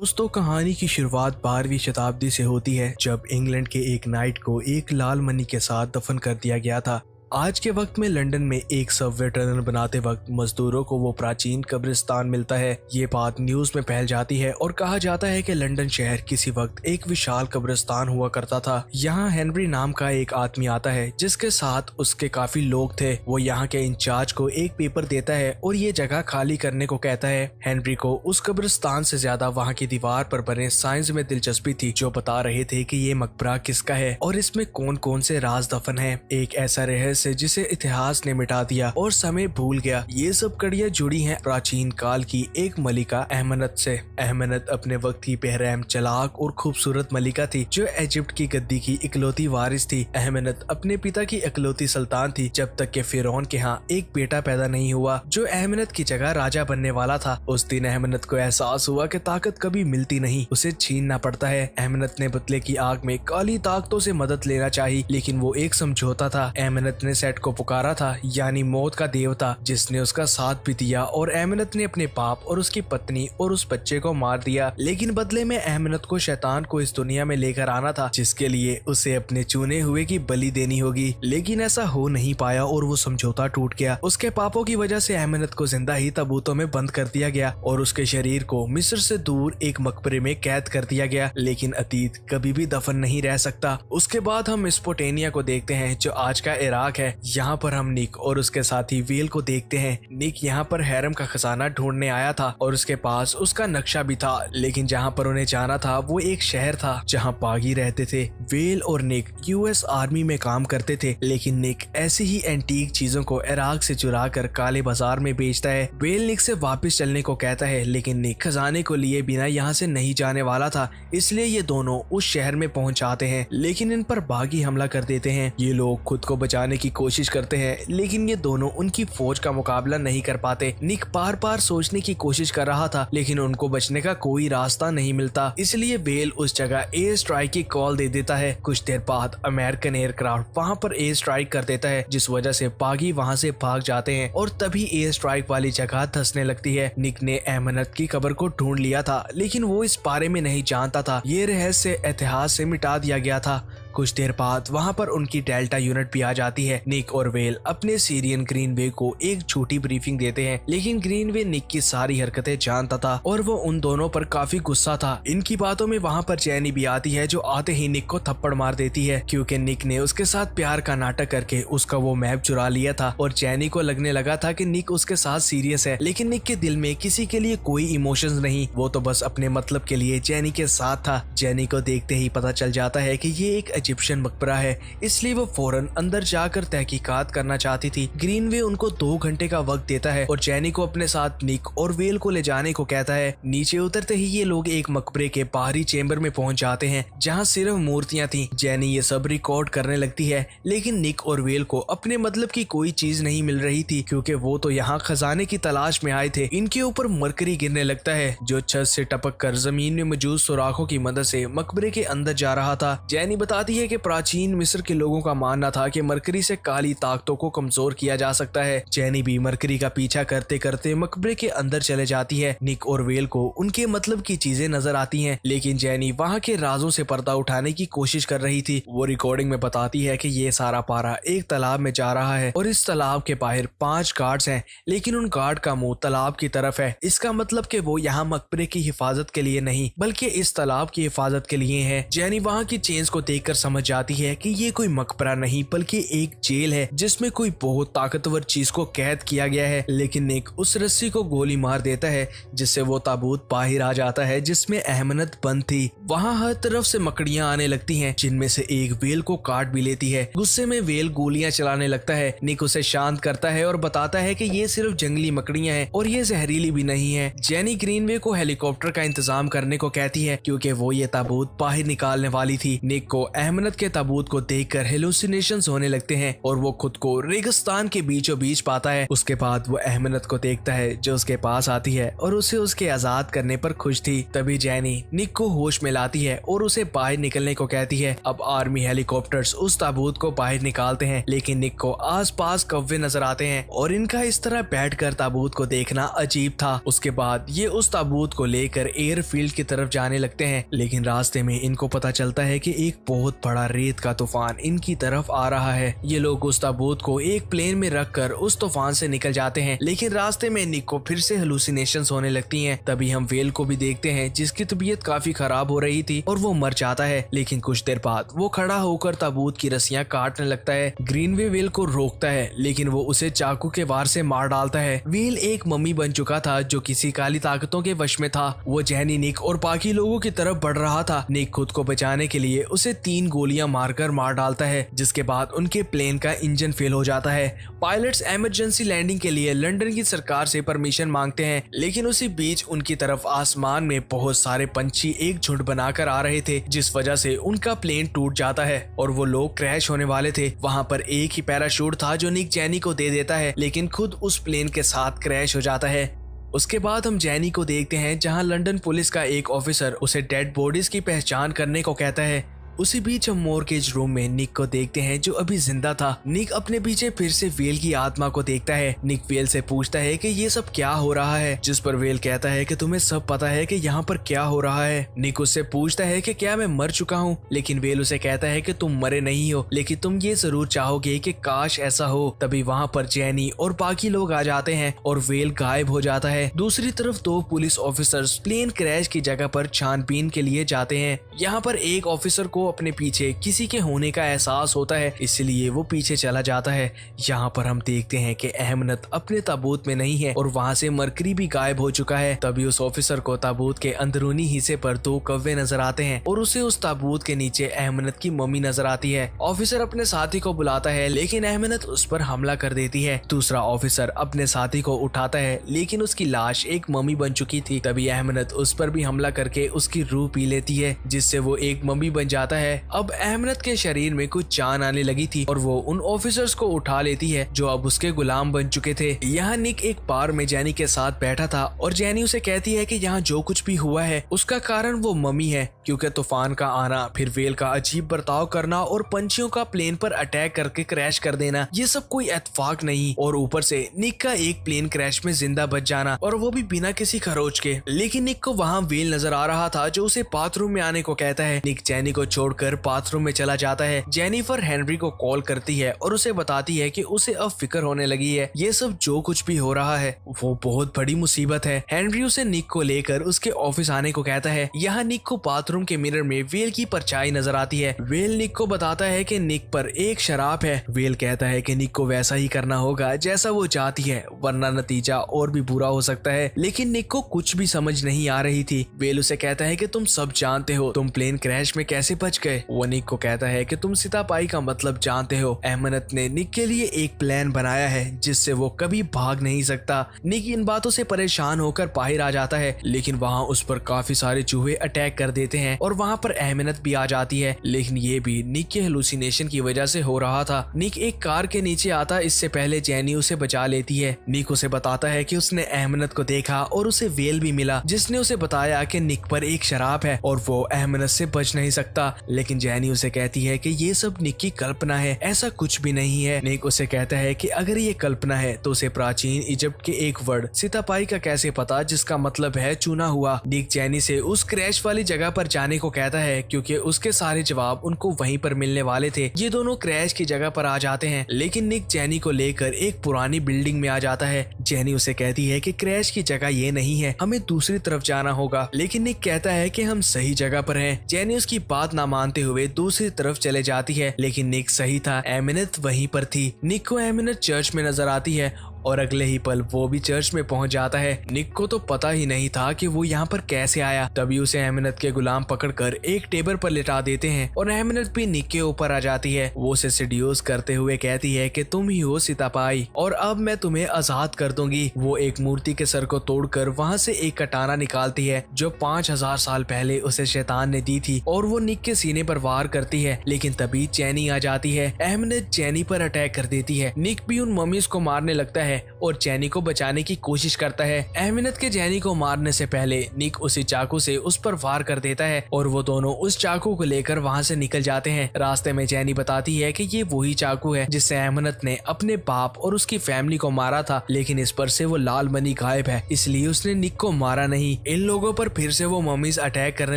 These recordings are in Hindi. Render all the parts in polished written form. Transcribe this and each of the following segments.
दोस्तों, कहानी की शुरुआत 12वीं शताब्दी से होती है, जब इंग्लैंड के एक नाइट को एक लाल मनी के साथ दफन कर दिया गया था। आज के वक्त में लंदन में एक सबवे टनल बनाते वक्त मजदूरों को वो प्राचीन कब्रिस्तान मिलता है। ये बात न्यूज में फैल जाती है और कहा जाता है कि लंदन शहर किसी वक्त एक विशाल कब्रिस्तान हुआ करता था। यहाँ हेनरी नाम का एक आदमी आता है जिसके साथ उसके काफी लोग थे। वो यहाँ के इंचार्ज को एक पेपर देता है और ये जगह खाली करने को कहता है। हेनरी को उस कब्रिस्तान से ज्यादा वहाँ की दीवार पर बने साइंस में दिलचस्पी थी, जो बता रहे थे कि ये मकबरा किसका है और इसमें कौन कौन से राज दफन है। एक ऐसा रहस्य जिसे इतिहास ने मिटा दिया और समय भूल गया। ये सब कड़ियां जुड़ी हैं प्राचीन काल की एक मलिका अहमनत से। अहमनत अपने वक्त की बेरहम, चालाक और खूबसूरत मलिका थी, जो इजिप्ट की गद्दी की इकलौती वारिस थी। अहमनत अपने पिता की इकलौती सुल्तान थी, जब तक कि फिरौन के यहाँ एक बेटा पैदा नहीं हुआ जो अहमनत की जगह राजा बनने वाला था। उस दिन अहमनत को एहसास हुआ कि ताकत कभी मिलती नहीं, उसे छीनना पड़ता है। अहमनत ने बदले की आग में काली ताकतों से मदद लेना चाहिए, लेकिन वो एक समझौता था। अहमनत ने सेट को पुकारा था, यानी मौत का देवता, जिसने उसका साथ भी दिया और अहमनत ने अपने बाप और उसकी पत्नी और उस बच्चे को मार दिया। लेकिन बदले में अहमनत को शैतान को इस दुनिया में लेकर आना था, जिसके लिए उसे अपने चुने हुए की बलि देनी होगी। लेकिन ऐसा हो नहीं पाया और वो समझौता टूट गया। उसके पापों की वजह से अहमनत को जिंदा ही ताबूतों में बंद कर दिया गया और उसके शरीर को मिस्र से दूर एक मकबरे में कैद कर दिया गया। लेकिन अतीत कभी भी दफन नहीं रह सकता। उसके बाद हम मेसोपोटामिया को देखते हैं, जो आज का इराक है। यहाँ पर हम निक और उसके साथी वेल को देखते हैं। निक यहाँ पर हैरम का खजाना ढूंढने आया था और उसके पास उसका नक्शा भी था, लेकिन जहाँ पर उन्हें जाना था वो एक शहर था जहाँ बागी रहते थे। वेल और निक यूएस आर्मी में काम करते थे, लेकिन निक ऐसी ही एंटीक चीजों को इराक से चुरा कर काले बाजार में बेचता है। वेल निक से वापस चलने को कहता है, लेकिन निक खजाने को लिए बिना यहाँ से नहीं जाने वाला था, इसलिए ये दोनों उस शहर में पहुंच जाते हैं। लेकिन इन पर बागी हमला कर देते हैं। ये लोग खुद को बचाने की कोशिश करते हैं, लेकिन ये दोनों उनकी फौज का मुकाबला नहीं कर पाते। निक बार बार सोचने की कोशिश कर रहा था, लेकिन उनको बचने का कोई रास्ता नहीं मिलता, इसलिए वेल उस जगह एयर स्ट्राइक की कॉल दे देता है। कुछ देर बाद अमेरिकन एयरक्राफ्ट वहां पर एयर स्ट्राइक कर देता है, जिस वजह से बागी वहां से भाग जाते हैं और तभी एयर स्ट्राइक वाली जगह धंसने लगती है। निक ने अहमनत की कब्र को ढूंढ लिया था, लेकिन वो इस बारे में नहीं जानता था। ये रहस्य इतिहास से मिटा दिया गया था। कुछ देर बाद वहां पर उनकी डेल्टा यूनिट भी आ जाती है। निक और वेल अपने सीरियन ग्रीनवे को एक छोटी ब्रीफिंग देते हैं, लेकिन ग्रीनवे निक की सारी हरकतें जानता था और वो उन दोनों पर काफी गुस्सा था। इनकी बातों में वहां पर जैनी भी आती है, जो आते ही निक को थप्पड़ मार देती है, क्योंकि निक ने उसके साथ प्यार का नाटक करके उसका वो मैप चुरा लिया था और जैनी को लगने लगा था कि निक उसके साथ सीरियस है। लेकिन निक के दिल में किसी के लिए कोई इमोशंस नहीं, वो तो बस अपने मतलब के लिए जैनी के साथ था। जैनी को देखते ही पता चल जाता है कि ये एक इजिप्शियन मकबरा है, इसलिए वो फौरन अंदर जाकर तहकीकात करना चाहती थी। ग्रीनवे उनको 2 घंटे का वक्त देता है और जैनी को अपने साथ निक और वेल को ले जाने को कहता है। नीचे उतरते ही ये लोग एक मकबरे के बाहरी चेंबर में पहुंच जाते हैं, जहां सिर्फ मूर्तियां थी। जैनी ये सब रिकॉर्ड करने लगती है, लेकिन निक और वेल को अपने मतलब की कोई चीज नहीं मिल रही थी, क्योंकि वो तो यहाँ खजाने की तलाश में आए थे। इनके ऊपर मरकरी गिरने लगता है, जो छत से टपक कर जमीन में मौजूद सुराखों की मदद से मकबरे के अंदर जा रहा था। जैनी बताती है कि प्राचीन मिस्र के लोगों का मानना था कि मरकरी से काली ताकतों को कमजोर किया जा सकता है। जैनी भी मरकरी का पीछा करते करते मकबरे के अंदर चले जाती है। निक और वेल को उनके मतलब की चीजें नजर आती हैं, लेकिन जैनी वहां के राजों से पर्दा उठाने की कोशिश कर रही थी। वो रिकॉर्डिंग में बताती है कि ये सारा पारा एक तालाब में जा रहा है और इस तालाब के बाहर 5 गार्ड्स हैं, लेकिन उन गार्ड का मुंह तालाब की तरफ है। इसका मतलब कि वो यहाँ मकबरे की हिफाजत के लिए नहीं, बल्कि इस तालाब की हिफाजत के लिए है। जैनी वहाँ की चेन्स को देखकर समझ जाती है कि ये कोई मकबरा नहीं बल्कि एक जेल है, जिसमें कोई बहुत ताकतवर चीज को कैद किया गया है। लेकिन निक उस रस्सी को गोली मार देता है, जिससे वो ताबूत बाहर आ जाता है जिसमें अहमनत बंद थी। वहाँ हर तरफ से मकड़ियां आने लगती हैं, जिनमें से एक वेल को काट भी लेती है। गुस्से में वेल गोलियां चलाने लगता है। निक उसे शांत करता है और बताता है कि ये सिर्फ जंगली मकड़ियां हैं और ये जहरीली भी नहीं है। जैनी ग्रीनवे को हेलीकॉप्टर का इंतजाम करने को कहती है, क्योंकि वो ये ताबूत बाहर निकालने वाली थी। निक को अहमद के ताबूत को देखकर हेलुसिनेशंस होने लगते हैं और वो खुद को रेगिस्तान के बीचों बीच पाता है। उसके बाद वो अहमद को देखता है जो उसके पास आती है और उसे उसके आजाद करने पर खुश थी। तभी जैनी निक को होश में लाती है और उसे बाहर निकलने को कहती है। अब आर्मी हेलीकॉप्टर्स उस ताबूत को बाहर निकालते हैं, लेकिन निक को आसपास कौवे नजर आते हैं और इनका इस तरह बैठकर ताबूत को देखना अजीब था। उसके बाद ये उस ताबूत को लेकर एयरफील्ड की तरफ जाने लगते हैं, लेकिन रास्ते में इनको पता चलता है कि एक बहुत बड़ा रेत का तूफान इनकी तरफ आ रहा है। ये लोग उस ताबूत को एक प्लेन में रखकर उस तूफान से निकल जाते हैं, लेकिन रास्ते में निक को फिर से हेलुसिनेशंस होने लगती हैं। तभी हम वेल को भी देखते हैं जिसकी तबीयत काफी खराब हो रही थी और वो मर जाता है, लेकिन कुछ देर बाद वो खड़ा होकर ताबूत की रस्सियां काटने लगता है। ग्रीनवे वेल को रोकता है, लेकिन वो उसे चाकू के वार से मार डालता है। वेल एक मम्मी बन चुका था जो किसी काली ताकतों के वश में था। वो जैनी, निक और बाकी लोगों की तरफ बढ़ रहा था। निक खुद को बचाने के लिए उसे 3 गोलियां मारकर मार डालता है, जिसके बाद उनके प्लेन का इंजन फेल हो जाता है। पायलट्स इमरजेंसी लैंडिंग के लिए लंदन की सरकार से परमिशन मांगते हैं, लेकिन उसी बीच उनकी तरफ आसमान में बहुत सारे पंछी एक झुंड बनाकर आ रहे थे, जिस वजह से उनका प्लेन टूट जाता है और वो लोग क्रैश होने वाले थे। वहाँ पर एक ही पैराशूट था जो निक जैनी को दे देता है, लेकिन खुद उस प्लेन के साथ क्रैश हो जाता है। उसके बाद हम जैनी को देखते हैं जहां लंदन पुलिस का एक ऑफिसर उसे डेड बॉडीज की पहचान करने को कहता है। उसी बीच हम मॉर्गेज रूम में निक को देखते हैं जो अभी जिंदा था। निक अपने पीछे फिर से वेल की आत्मा को देखता है। निक वेल से पूछता है कि ये सब क्या हो रहा है, जिस पर वेल कहता है कि तुम्हें सब पता है कि यहाँ पर क्या हो रहा है। निक उससे पूछता है कि क्या मैं मर चुका हूँ, लेकिन वेल उसे कहता है कि तुम मरे नहीं हो, लेकिन तुम ये जरूर चाहोगे कि काश ऐसा हो। तभी वहाँ पर जैनी और बाकी लोग आ जाते हैं और वेल गायब हो जाता है। दूसरी तरफ 2 पुलिस ऑफिसर्स प्लेन क्रैश की जगह पर छानबीन के लिए जाते हैं। यहाँ पर एक ऑफिसर को अपने पीछे किसी के होने का एहसास होता है, इसलिए वो पीछे चला जाता है। यहाँ पर हम देखते हैं कि अहमद अपने ताबूत में नहीं है और वहाँ से मरकरी भी गायब हो चुका है। तभी उस ऑफिसर को ताबूत के अंदरूनी हिस्से पर 2 कौवे नजर आते हैं और उसे उस ताबूत के नीचे अहमद की मम्मी नजर आती है। ऑफिसर अपने साथी को बुलाता है, लेकिन अहमद उस पर हमला कर देती है। दूसरा ऑफिसर अपने साथी को उठाता है, लेकिन उसकी लाश एक मम्मी बन चुकी थी। तभी अहमद उस पर भी हमला करके उसकी रूह पी लेती है, जिससे वो एक मम्मी बन जाता है। अब अहमद के शरीर में कुछ जान आने लगी थी और वो उन ऑफिसर्स को उठा लेती है जो अब उसके गुलाम बन चुके थे। यहाँ निक एक बार में जैनी के साथ बैठा था और जैनी उसे कहती है कि यहाँ जो कुछ भी हुआ है उसका कारण वो मम्मी है, क्योंकि तूफान का आना, फिर वेल का अजीब बर्ताव करना और पंछियों का प्लेन पर अटैक करके क्रैश कर देना, ये सब कोई इत्तेफाक नहीं। और ऊपर से निक का एक प्लेन क्रैश में जिंदा बच जाना, और वो भी बिना किसी खरोच के। लेकिन निक को वहाँ वेल नजर आ रहा था जो उसे बाथरूम में आने को कहता है। निक जैनी को छोड़कर बाथरूम में चला जाता है। जेनिफर हेनरी को कॉल करती है और उसे बताती है कि उसे अब फिक्र होने लगी है। ये सब जो कुछ भी हो रहा है वो बहुत बड़ी मुसीबत है। हेनरी उसे निक को लेकर उसके ऑफिस आने को कहता है। यहाँ निक को बाथरूम के मिरर में वेल की परछाई नजर आती है। वेल निक को बताता है कि निक पर एक शराब है। वेल कहता है कि निक को वैसा ही करना होगा जैसा वो चाहती है, वरना नतीजा और भी बुरा हो सकता है। लेकिन निक को कुछ भी समझ नहीं आ रही थी। वेल उसे कहता है कि तुम सब जानते हो, तुम प्लेन क्रैश में कैसे बच गए। वो निक को कहता है कि तुम सितापाई का मतलब जानते हो। अहमद ने निक के लिए एक प्लान बनाया है जिससे वो कभी भाग नहीं सकता। निक इन बातों से परेशान होकर बाहर आ जाता है, लेकिन वहाँ उस पर काफी सारे चूहे अटैक कर देते हैं और वहाँ पर अहमद भी आ जाती है। लेकिन ये भी निक के हेलुसिनेशन की वजह से हो रहा था। निक एक कार के नीचे आता इससे पहले जैनी उसे बचा लेती है। निक उसे बताता है कि उसने अहमद को देखा और उसे वेल भी मिला जिसने उसे बताया कि निक पर एक शराब है और वो अहमद से बच नहीं सकता। लेकिन जैनी उसे कहती है कि ये सब निक की कल्पना है, ऐसा कुछ भी नहीं है। निक उसे कहता है कि अगर ये कल्पना है तो उसे प्राचीन इजिप्ट के एक वर्ड सितापाई का कैसे पता, जिसका मतलब है चुना हुआ। निक जैनी से उस क्रैश वाली जगह पर जाने को कहता है क्योंकि उसके सारे जवाब उनको वहीं पर मिलने वाले थे। ये दोनों क्रैश की जगह पर आ जाते हैं, लेकिन निक जैनी को लेकर एक पुरानी बिल्डिंग में आ जाता है। जैनी उसे कहती है कि क्रैश की जगह ये नहीं है, हमें दूसरी तरफ जाना होगा। लेकिन निक कहता है कि हम सही जगह पर हैं। जैनी उसकी बात ना मानते हुए दूसरी तरफ चले जाती है, लेकिन निक सही था, एमिनेट वहीं पर थी। निक को एमिनेट चर्च में नजर आती है और अगले ही पल वो भी चर्च में पहुंच जाता है। निक को तो पता ही नहीं था कि वो यहाँ पर कैसे आया। तभी उसे अहमनत के गुलाम पकड़कर एक टेबल पर लिटा देते हैं और अहमनत भी निक के ऊपर आ जाती है। वो उसे सेड्यूस करते हुए कहती है कि तुम ही हो सितापाई और अब मैं तुम्हें आजाद कर दूंगी। वो एक मूर्ति के सर को तोड़कर वहाँ से एक कटाना निकालती है जो 5000 साल पहले उसे शैतान ने दी थी और वो निक के सीने पर वार करती है। लेकिन तभी चैनी आ जाती है। अहमनत चैनी पर अटैक कर देती है। निक भी उन मम्मीज को मारने लगता है और चैनी को बचाने की कोशिश करता है। अहमनत के चैनी को मारने से पहले निक उसी चाकू से उस पर वार कर देता है और वो दोनों उस चाकू को लेकर वहाँ से निकल जाते हैं। रास्ते में चैनी बताती है कि ये वही चाकू है जिससे अहमनत ने अपने बाप और उसकी फैमिली को मारा था, लेकिन इस पर से वो लाल मनी गायब है, इसलिए उसने निक को मारा नहीं। इन लोगों पर फिर से वो मम्मीज अटैक करने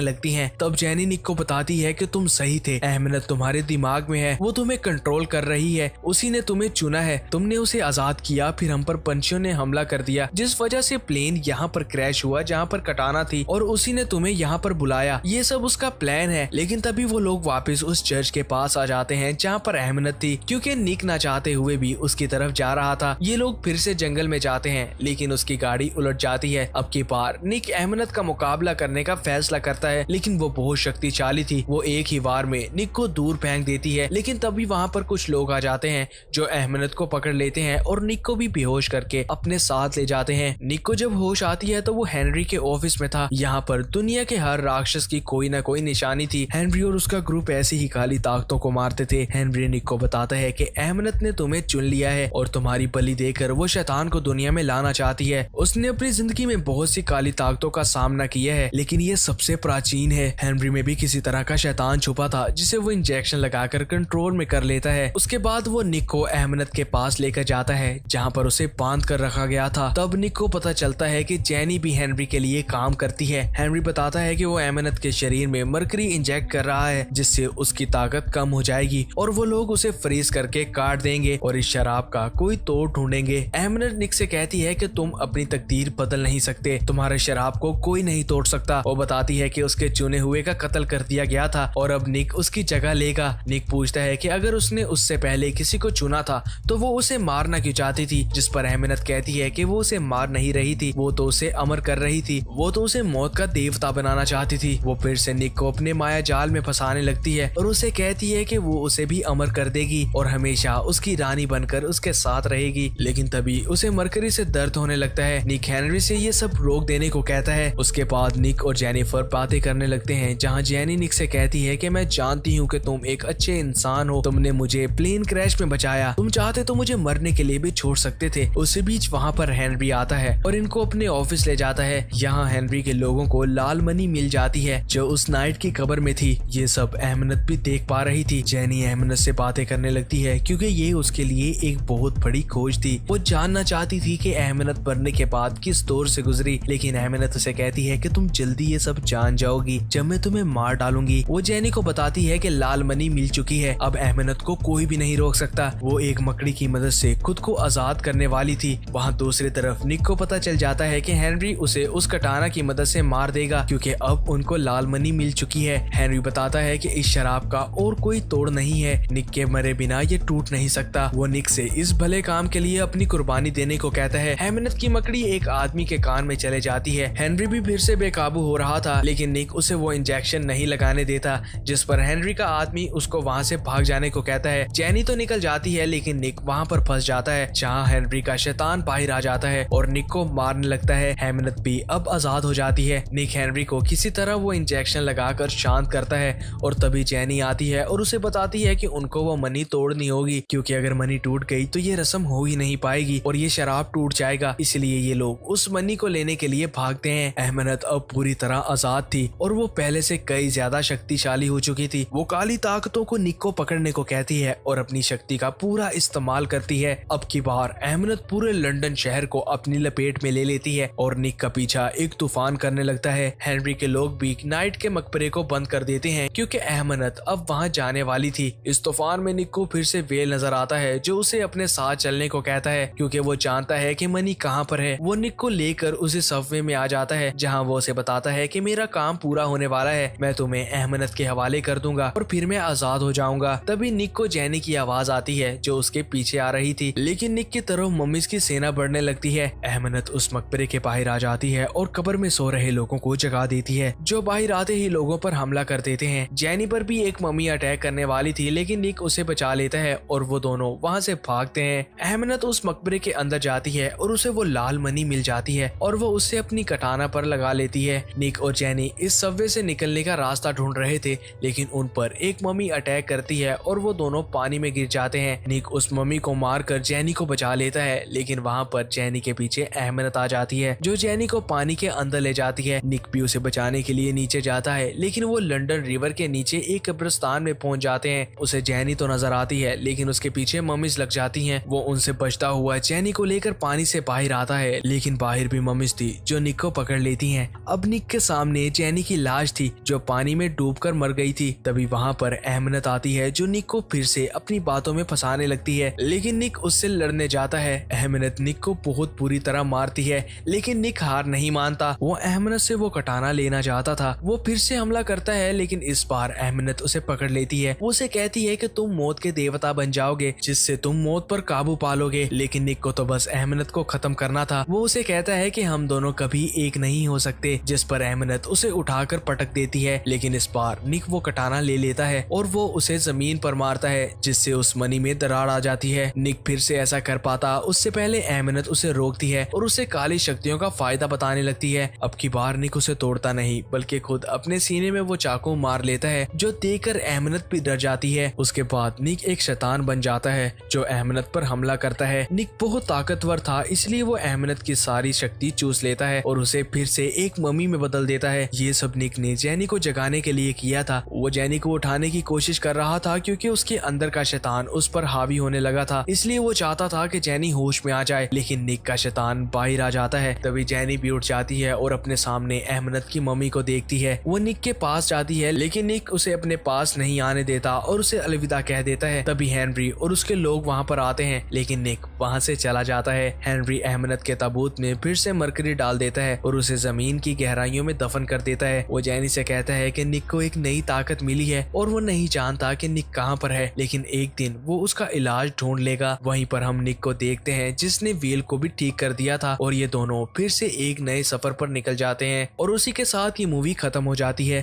लगती हैं। तब चैनी निक को बताती है कि तुम सही थे, अहमनत तुम्हारे दिमाग में है, वो तुम्हें कंट्रोल कर रही है, उसी ने तुम्हें चुना है, तुमने उसे आजाद किया, फिर हम पर पंछियों ने हमला कर दिया जिस वजह से प्लेन यहाँ पर क्रैश हुआ जहाँ पर कटाना थी और उसी ने तुम्हें यहाँ पर बुलाया, ये सब उसका प्लान है। लेकिन तभी वो लोग वापस उस चर्च के पास आ जाते हैं जहाँ पर अहमनत थी, क्योंकि निक ना चाहते हुए भी उसकी तरफ जा रहा था। ये लोग फिर से जंगल में जाते हैं लेकिन उसकी गाड़ी उलट जाती है। अब की बार निक अहमनत का मुकाबला करने का फैसला करता है, लेकिन वो बहुत शक्तिशाली थी। वो एक ही वार में निक को दूर फेंक देती है। लेकिन तभी वहाँ पर कुछ लोग आ जाते हैं जो अहमनत को पकड़ लेते हैं और निक को भी बेहोश करके अपने साथ ले जाते हैं। निक को जब होश आती है तो वो हेनरी के ऑफिस में था। यहाँ पर दुनिया के हर राक्षस की कोई ना कोई निशानी थी। हेनरी और उसका ग्रुप ऐसी ही काली ताकतों को मारते थे। हेनरी निक को बताता है कि अहमनत ने तुम्हें चुन लिया है और तुम्हारी बलि देकर वो शैतान को दुनिया में लाना चाहती है। उसने अपनी जिंदगी में बहुत सी काली ताकतों का सामना किया है, लेकिन ये सबसे प्राचीन है। हेनरी में भी किसी तरह का शैतान छुपा था जिसे वो इंजेक्शन लगाकर कंट्रोल में कर लेता है। उसके बाद वो निक को अहमनत के पास लेकर जाता है जहाँ पर उसे बांध कर रखा गया था। तब निक को पता चलता है कि चैनी भी हेनरी के लिए काम करती है। हेनरी बताता है कि वो अहमनत के शरीर में मरकरी इंजेक्ट कर रहा है जिससे उसकी ताकत कम हो जाएगी और वो लोग उसे फ्रीज करके काट देंगे और इस शराब का कोई तोड़ ढूंढेंगे। अहमनत निक से कहती है कि तुम अपनी तकदीर बदल नहीं सकते, तुम्हारे शराब को कोई नहीं तोड़ सकता। वो बताती है कि उसके चुने हुए का कत्ल कर दिया गया था और अब निक उसकी जगह लेगा। निक पूछता है कि अगर उसने उससे पहले किसी को चुना था तो वो उसे मारना क्यों चाहती थी, जिस पर अहमनत कहती है कि वो उसे मार नहीं रही थी, वो तो उसे अमर कर रही थी, वो तो उसे मौत का देवता बनाना चाहती थी। वो फिर से निक को अपने माया जाल में फंसाने लगती है और उसे कहती है कि वो उसे भी अमर कर देगी और हमेशा उसकी रानी बनकर उसके साथ रहेगी। लेकिन तभी उसे मरकरी से दर्द होने लगता है। निक हेनरी से ये सब रोक देने को कहता है। उसके बाद निक और जेनिफर बातें करने लगते हैं जहाँ जेनी निक से कहती है कि मैं जानती हूँ कि तुम एक अच्छे इंसान हो, तुमने मुझे प्लेन क्रैश में बचाया, तुम चाहते तो मुझे मरने के लिए भी छोड़ सकते थे। उसी बीच वहाँ पर हेनरी आता है और इनको अपने ऑफिस ले जाता है। यहाँ हेनरी के लोगों को लाल मनी मिल जाती है जो उस नाइट की कब्र में थी। ये सब अहमनत भी देख पा रही थी। जेनी अहमनत से बातें करने लगती है क्योंकि ये उसके लिए एक बहुत बड़ी खोज थी। वो जानना चाहती थी कि अहमनत मरने के बाद किस दौर से गुजरी, लेकिन अहमनत उसे कहती है कि तुम जल्दी ये सब जान जाओगी जब मैं तुम्हें मार डालूंगी। वो जेनी को बताती है कि लाल मनी मिल चुकी है, अब अहमनत को कोई भी नहीं रोक सकता। वो एक मकड़ी की मदद से खुद को आजाद करने वाली थी। वहाँ दूसरी तरफ निक को पता चल जाता है कि हेनरी उसे उस कटाना की मदद से मार देगा क्योंकि अब उनको लाल मनी मिल चुकी है। हेनरी बताता है कि इस शराब का और कोई तोड़ नहीं है, निक के मरे बिना ये टूट नहीं सकता। वो निक से इस भले काम के लिए अपनी कुर्बानी देने को कहता है। अहमनत की मकड़ी एक आदमी के कान में चले जाती है। हेनरी भी फिर से बेकाबू हो रहा था, लेकिन निक उसे वो इंजेक्शन नहीं लगाने देता, जिस पर हेनरी का आदमी उसको वहाँ से भाग जाने को कहता है। जेनी तो निकल जाती है लेकिन निक वहाँ पर फंस जाता है जहाँ हेनरी का शैतान बाहर आ जाता है और निक को मारने लगता है। अहमनत भी अब आजाद हो जाती है। निक हेनरी को किसी तरह वो इंजेक्शन लगाकर शांत करता है और तभी जेनी आती है और उसे बताती है कि उनको वो मनी तोड़नी होगी क्योंकि अगर मनी टूट गई तो ये रस्म हो ही नहीं पाएगी और ये शराब टूट जाएगा। इसलिए ये लोग उस मनी को लेने के लिए भागते हैं। अहमनत अब पूरी तरह आजाद थी और वो पहले से कई ज्यादा शक्तिशाली हो चुकी थी। वो काली ताकतों को निक को पकड़ने को कहती है और अपनी शक्ति का पूरा इस्तेमाल करती है। अब की बार अहमनत पूरे लंदन शहर को अपनी लपेट में ले लेती है और निक का पीछा एक तूफान करने लगता है। हेनरी के लोग भी नाइट के मकबरे को बंद कर देते हैं क्योंकि अहमनत अब वहां जाने वाली थी। इस तूफान में निक को फिर से वेल नजर आता है जो उसे अपने साथ चलने को कहता है क्योंकि वो जानता है कि मनी कहाँ पर है। वो निक को लेकर उसे सबवे में आ जाता है जहाँ वो उसे बताता है कि मेरा काम पूरा होने वाला है, मैं तुम्हें अहमनत के हवाले कर दूंगा और फिर मैं आजाद हो जाऊंगा। तभी निक को जेनी की आवाज आती है जो उसके पीछे आ रही थी, लेकिन निक की तरफ मम्मीज की सेना बढ़ने लगती है। अहमनत उस मकबरे के बाहर आ जाती है और कब्र में सो रहे लोगों को जगा देती है, जो बाहर आते ही लोगों पर हमला कर देते हैं। जैनी पर भी एक मम्मी अटैक करने वाली थी, लेकिन निक उसे बचा लेता है और वो दोनों वहाँ से भागते हैं। अहमनत उस मकबरे के अंदर जाती है और उसे वो लाल मनी मिल जाती है और वो उससे अपनी कटाना पर लगा लेती है। निक और जैनी इस सबवे से निकलने का रास्ता ढूंढ रहे थे, लेकिन उन पर एक मम्मी अटैक करती है और वो दोनों पानी में गिर जाते हैं। निक उस मम्मी को मारकर जैनी को बचा लेता है, लेकिन वहाँ पर जैनी के पीछे अहमनत आ जाती है, जो जैनी को पानी के अंदर ले जाती है। निक भी उसे बचाने के लिए नीचे जाता है, लेकिन वो लंदन रिवर के नीचे एक कब्रिस्तान में पहुंच जाते हैं। उसे जैनी तो नजर आती है, लेकिन उसके पीछे मम्मीज लग जाती हैं। वो उनसे बचता हुआ जैनी को लेकर पानी से बाहर आता है, लेकिन बाहर भी मम्मीज थी जो निक को पकड़ लेती हैं। अब निक के सामने जैनी की लाश थी जो पानी में डूबकर मर गई थी। तभी वहाँ पर अहमनत आती है, जो निक को फिर से अपनी बातों में फंसाने लगती है, लेकिन निक उससे लड़ने जाता है। अहमनत निक को बहुत बुरी तरह मारती है, लेकिन निक हार नहीं मानता। वो अहमनत से वो कटाना लेना चाहता था। वो फिर से हमला करता है, लेकिन इस बार अहमनत उसे पकड़ लेती है। वो उसे कहती है कि तुम मौत के देवता बन जाओगे, जिससे तुम मौत पर काबू पालोगे। लेकिन निक को तो बस अहमनत को खत्म करना था। वो उसे कहता है कि हम दोनों कभी एक नहीं हो सकते, जिस पर अहमनत उसे उठाकर पटक देती है। लेकिन इस बार निक वो कटाना ले लेता है और वो उसे जमीन पर मारता है, जिससे उस मनी में दरार आ जाती है। निक फिर से ऐसा कर पाता उससे पहले अहमनत उसे रोकती है और उसे काली शक्तियों का फायदा बताने लगती है। अब की बार निक उसे तोड़ता नहीं, बल्कि खुद अपने सीने में वो चाकू मार लेता है, जो देखकर अहमनत भी डर जाती है। उसके बाद निक एक शैतान बन जाता है जो अहमनत पर हमला करता है। निक बहुत ताकतवर था, इसलिए वो अहमनत की सारी शक्ति चूस लेता है और उसे फिर से एक मम्मी में बदल देता है। ये सब निक ने जैनी को जगाने के लिए किया था। वो जैनी को उठाने की कोशिश कर रहा था, क्योंकि उसके अंदर का शैतान उस पर हावी होने लगा था, इसलिए वो चाहता था कि जैनी होश में आ जाए। लेकिन निक का शैतान बाहर आ जाता है। तभी जैनी भी उठ जाती है और अपने सामने अहमनत की मम्मी को देखती है। वो निक के पास जाती है, लेकिन निक उसे अपने पास नहीं आने देता और उसे अलविदा कह देता है। तभी हेनरी और उसके लोग वहाँ पर आते हैं, लेकिन निक वहाँ से चला जाता है। हेनरी अहमनत के ताबूत में फिर से मरकरी डाल देता है और उसे जमीन की गहराइयों में दफन कर देता है। वो जैनी से कहता है कि निक को एक नई ताकत मिली है और वो नहीं जानता कि निक कहाँ पर है, लेकिन एक दिन वो उसका इलाज ढूंढ लेगा। वहीं पर हम निक को देखते हैं, जिसने व्हील को भी ठीक कर दिया था, और ये दोनों फिर से एक नए सफर पर निकल जाते हैं और उसी के साथ ये मूवी खत्म हो जाती है।